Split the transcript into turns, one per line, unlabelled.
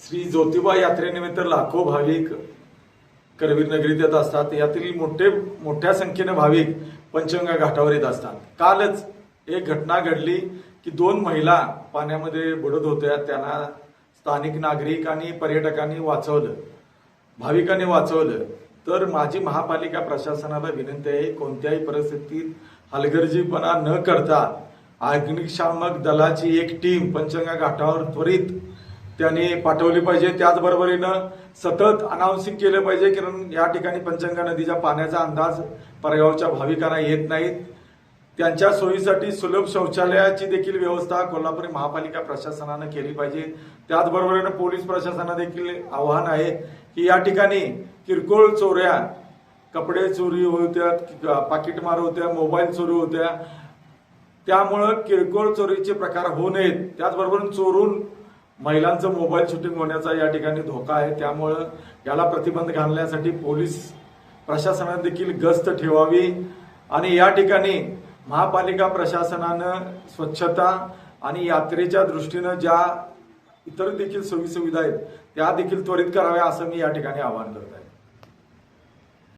श्री ज्योतिबा यात्रेनिमित्त लाखो भाविक करवीर नगरीत येत असतात। यातील मोठ्या संख्येने भाविक पंचगंगा घाटावर येत असतात। कालच एक घटना घडली की 2 महिला पाण्यामध्ये बुडत होत्या। त्यांना स्थानिक नागरिक आणि पर्यटकांनी वाचवलं, भाविकांनी वाचवलं। तर माझी महापालिका प्रशासनाला विनंती आहे, कोणत्याही परिस्थितीत हलगर्जीपणा न करता अग्निशामक दलाची एक टीम पंचगंगा घाटावर त्वरित त्यांनी पाठवली पाहिजे। त्याचबरोबरीनं सतत अनाउन्सिंग केलं पाहिजे, कारण या ठिकाणी पंचगंगा नदीच्या पाण्याचा अंदाज परगावच्या भाविकांना येत नाहीत। त्यांच्या सोयीसाठी सुलभ शौचालयाची देखील व्यवस्था कोल्हापूर महापालिका प्रशासनानं केली पाहिजे। त्याचबरोबरीनं पोलीस प्रशासनाला देखील आव्हान आहे की या ठिकाणी किरकोळ चोऱ्या, कपडे चोरी होत्या, पाकिटमार होत्या, मोबाईल चोरी होत्या, त्यामुळं किरकोळ चोरीचे प्रकार होऊ नयेत। त्याचबरोबर चोरून महिलांचं मोबाईल शूटिंग होण्याचा या ठिकाणी धोका आहे। त्यामुळं याला प्रतिबंध घालण्यासाठी पोलीस प्रशासनाने देखील गस्त ठेवावी आणि या ठिकाणी महापालिका प्रशासनानं स्वच्छता आणि यात्रेच्या दृष्टीनं ज्या इतर देखील सोयीसुविधा आहेत त्या देखील त्वरित कराव्या, असं मी या ठिकाणी आवाहन करत आहे।